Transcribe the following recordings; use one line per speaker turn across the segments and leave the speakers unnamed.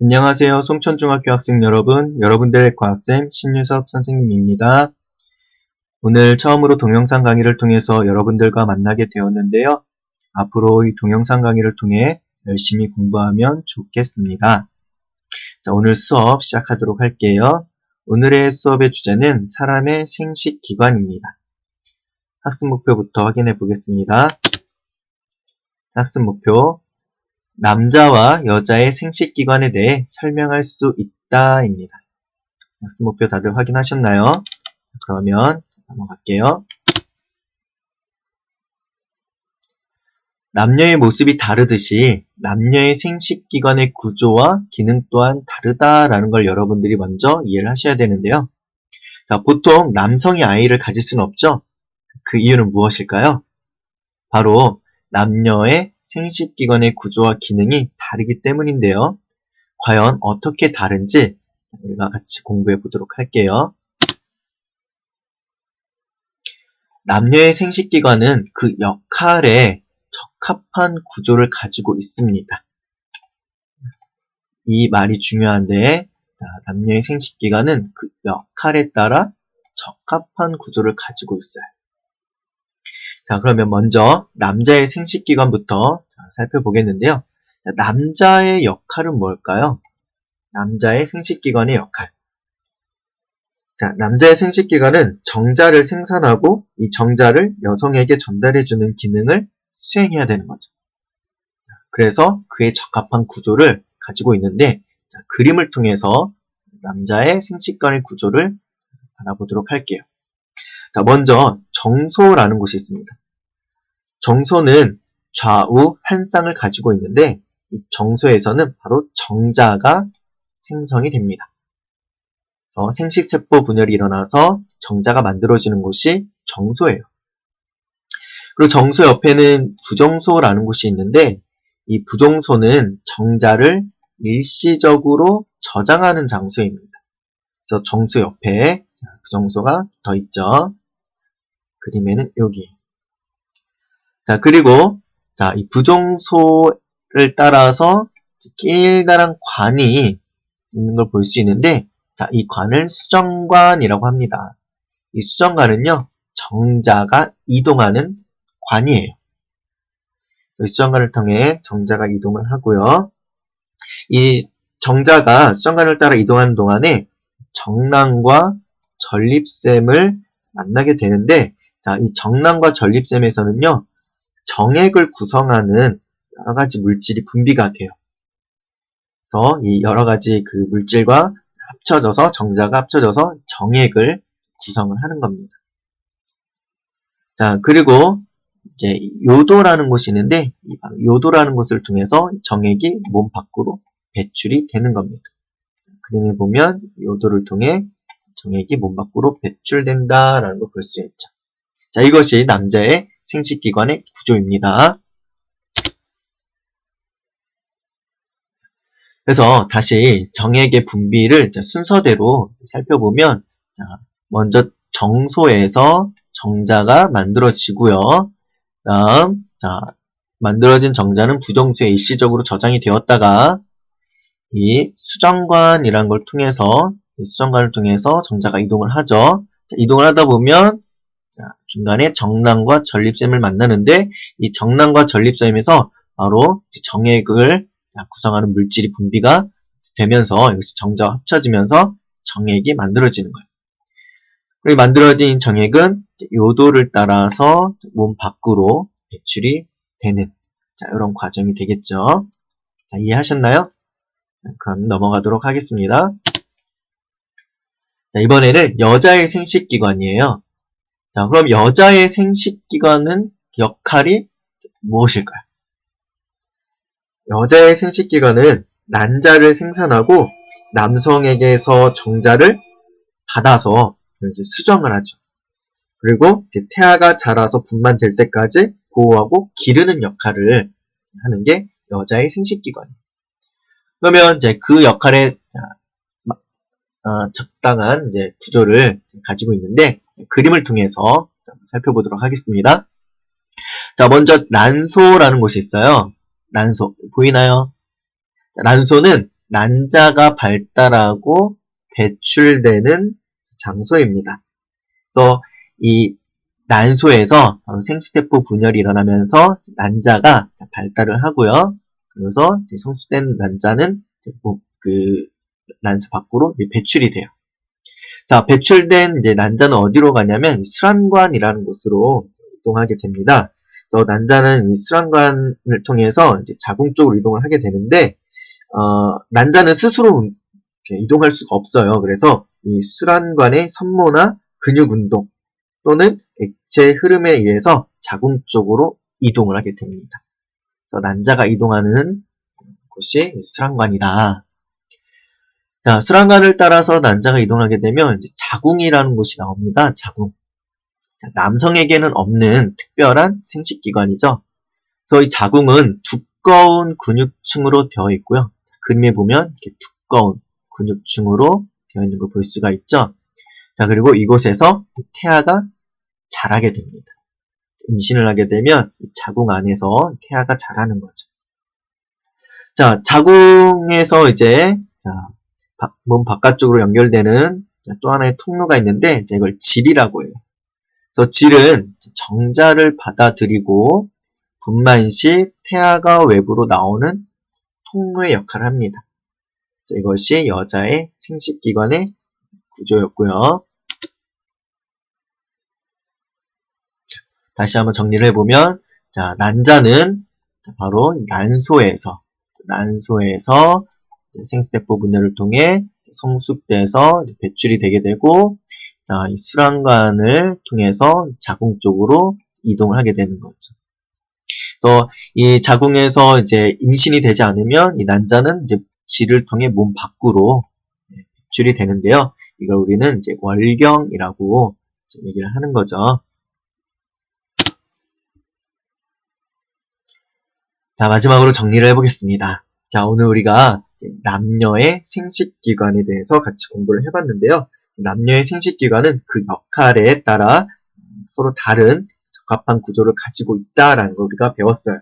안녕하세요. 송천중학교 학생 여러분, 여러분들의 과학쌤 신유섭 선생님입니다. 오늘 처음으로 동영상 강의를 통해서 여러분들과 만나게 되었는데요. 앞으로 이 동영상 강의를 통해 열심히 공부하면 좋겠습니다. 자, 오늘 수업 시작하도록 할게요. 오늘의 수업의 주제는 사람의 생식기관입니다. 학습 목표부터 확인해 보겠습니다. 학습 목표, 남자와 여자의 생식기관에 대해 설명할 수 있다입니다. 학습 목표 다들 확인하셨나요? 그러면 넘어갈게요. 남녀의 모습이 다르듯이 남녀의 생식기관의 구조와 기능 또한 다르다라는 걸 여러분들이 먼저 이해를 하셔야 되는데요. 자, 보통 남성이 아이를 가질 수는 없죠? 그 이유는 무엇일까요? 바로 남녀의 생식기관의 구조와 기능이 다르기 때문인데요. 과연 어떻게 다른지 우리가 같이 공부해 보도록 할게요. 남녀의 생식기관은 그 역할에 적합한 구조를 가지고 있습니다. 이 말이 중요한데, 남녀의 생식기관은 그 역할에 따라 적합한 구조를 가지고 있어요. 자, 그러면 먼저 남자의 생식기관부터 살펴보겠는데요. 남자의 역할은 뭘까요? 남자의 생식기관의 역할. 자, 남자의 생식기관은 정자를 생산하고 이 정자를 여성에게 전달해주는 기능을 수행해야 되는 거죠. 그래서 그에 적합한 구조를 가지고 있는데, 자, 그림을 통해서 남자의 생식기관의 구조를 알아보도록 할게요. 자, 먼저 정소라는 곳이 있습니다. 정소는 좌우 한 쌍을 가지고 있는데 이 정소에서는 바로 정자가 생성이 됩니다. 그래서 생식세포 분열이 일어나서 정자가 만들어지는 곳이 정소예요. 그리고 정소 옆에는 부정소라는 곳이 있는데 이 부정소는 정자를 일시적으로 저장하는 장소입니다. 그래서 정소 옆에 부정소가 더 있죠. 그림에는 여기. 자, 그리고 이 부정소를 따라서 길다란 관이 있는 걸 볼 수 있는데, 자, 이 관을 수정관이라고 합니다. 이 수정관은요, 정자가 이동하는 관이에요. 그래서 수정관을 통해 정자가 이동을 하고요. 이 정자가 수정관을 따라 이동하는 동안에 정랑과 전립샘을 만나게 되는데, 자, 이 정랑과 전립샘에서는요, 정액을 구성하는 여러 가지 물질이 분비가 돼요. 그래서 이 여러 가지 그 물질과 합쳐져서 정자가 합쳐져서 정액을 구성을 하는 겁니다. 자, 그리고 이제 요도라는 곳이 있는데 요도라는 곳을 통해서 정액이 몸 밖으로 배출이 되는 겁니다. 그림을 보면 요도를 통해 정액이 몸 밖으로 배출된다라는 걸 볼 수 있죠. 자, 이것이 남자의 생식기관의 구조입니다. 그래서 다시 정액의 분비를 순서대로 살펴보면, 먼저 정소에서 정자가 만들어지고요. 다음, 만들어진 정자는 부정소에 일시적으로 저장이 되었다가 이 수정관이라는 걸 통해서 수정관을 통해서 정자가 이동을 하죠. 이동을 하다 보면 중간에 정랑과 전립샘을 만나는데 이 정랑과 전립샘에서 바로 정액을 구성하는 물질이 분비가 되면서 여기서 정자와 합쳐지면서 정액이 만들어지는 거예요. 그리고 만들어진 정액은 요도를 따라서 몸 밖으로 배출이 되는 이런 과정이 되겠죠. 자, 이해하셨나요? 그럼 넘어가도록 하겠습니다. 자, 이번에는 여자의 생식기관이에요. 자, 그럼 여자의 생식기관은 역할이 무엇일까요? 여자의 생식기관은 난자를 생산하고 남성에게서 정자를 받아서 이제 수정을 하죠. 그리고 이제 태아가 자라서 분만될 때까지 보호하고 기르는 역할을 하는 게 여자의 생식기관이에요. 그러면 이제 그 역할에 적당한 이제 구조를 가지고 있는데 그림을 통해서 살펴보도록 하겠습니다. 자, 먼저 난소라는 곳이 있어요. 난소 보이나요? 자, 난소는 난자가 발달하고 배출되는 장소입니다. 그래서 이 난소에서 바로 생식세포 분열이 일어나면서 난자가 발달을 하고요. 그래서 성숙된 난자는 그 난소 밖으로 배출이 돼요. 자, 배출된 이제 난자는 어디로 가냐면 수란관이라는 곳으로 이동하게 됩니다. 그래서 난자는 이 수란관을 통해서 이제 자궁 쪽으로 이동을 하게 되는데, 난자는 스스로 이동할 수가 없어요. 그래서 이 수란관의 섬모나 근육 운동 또는 액체 흐름에 의해서 자궁 쪽으로 이동을 하게 됩니다. 그래서 난자가 이동하는 곳이 수란관이다. 자, 수란관을 따라서 난자가 이동하게 되면 이제 자궁이라는 곳이 나옵니다. 자궁. 자, 남성에게는 없는 특별한 생식기관이죠. 그래서 이 자궁은 두꺼운 근육층으로 되어 있고요. 그림에 보면 이렇게 두꺼운 근육층으로 되어 있는 걸 볼 수가 있죠. 자, 그리고 이곳에서 태아가 자라게 됩니다. 임신을 하게 되면 이 자궁 안에서 태아가 자라는 거죠. 자, 자궁에서 이제 몸 바깥쪽으로 연결되는 또 하나의 통로가 있는데 이걸 질이라고 해요. 그래서 질은 정자를 받아들이고 분만 시 태아가 외부로 나오는 통로의 역할을 합니다. 그래서 이것이 여자의 생식기관의 구조였고요. 다시 한번 정리를 해보면, 자, 난자는 바로 난소에서 생식세포 분열을 통해 성숙돼서 배출이 되게 되고, 자, 이 수란관을 통해서 자궁 쪽으로 이동을 하게 되는 거죠. 그래서 이 자궁에서 이제 임신이 되지 않으면 이 난자는 이제 질을 통해 몸 밖으로 배출이 되는데요. 이걸 우리는 이제 월경이라고 얘기를 하는 거죠. 자, 마지막으로 정리를 해보겠습니다. 자, 오늘 우리가 남녀의 생식기관에 대해서 같이 공부를 해봤는데요. 남녀의 생식기관은 그 역할에 따라 서로 다른 적합한 구조를 가지고 있다라는 걸 우리가 배웠어요.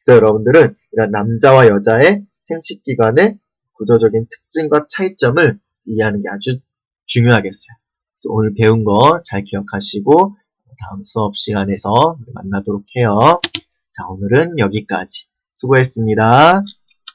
그래서 여러분들은 이런 남자와 여자의 생식기관의 구조적인 특징과 차이점을 이해하는 게 아주 중요하겠어요. 그래서 오늘 배운 거 잘 기억하시고 다음 수업 시간에서 만나도록 해요. 자, 오늘은 여기까지. 수고했습니다.